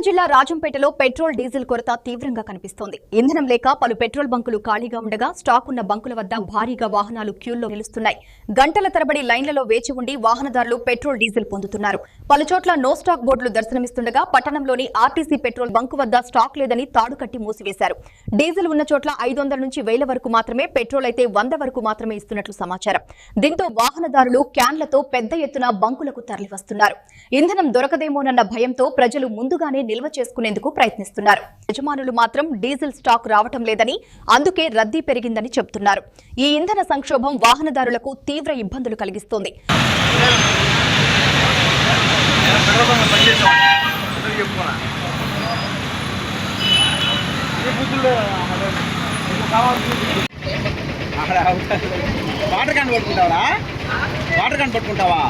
జిల్లా రాజంపేటలో petrol diesel కొరత తీవ్రంగా కనిపిస్తోంది. ఇంధనం లేక పలు పెట్రోల్ బంకులు ఖాళీగా ఉండగా స్టాక్ ఉన్న బంకుల వద్ద భారీగా వాహనాలు క్యూల్లో నిలుస్తున్నాయి. గంటల తరబడి లైన్లలో వేచి ఉండి వాహనదారులు పెట్రోల్ డీజిల్ పొందుతున్నారు. పలుచోట్ల నో స్టాక్ బోర్డులు దర్శనమిస్తుండగా పట్టణంలోని ఆర్టీసీ పెట్రోల్ బంకు వద్ద స్టాక్ లేదని తాడు కట్టి మూసివేశారు. డీజిల్ ఉన్న చోట్ల 500 నుంచి 1000 వరకు మాత్రమే, పెట్రోల్ అయితే 100 వరకు మాత్రమే ఇస్తున్నట్లు సమాచారం. దీంతో వాహనదారులు క్యాన్లతో పెద్ద ఎత్తున బంకులకు తరలివస్తున్నారు. ఇంధనం దొరకదేమోనన్న భయంతో ప్రజలు ముందుగానే నిల్వ చేసుకునేందుకు ప్రయత్నిస్తున్నారు. యజమానులు మాత్రం డీజిల్ స్టాక్ రావటం లేదని, అందుకే రద్దీ పెరిగిందని చెబుతున్నారు. ఈ ఇంధన సంక్షోభం వాహనదారులకు తీవ్ర ఇబ్బందులు కలిగిస్తోంది. Water can పట్టుకుంటావా?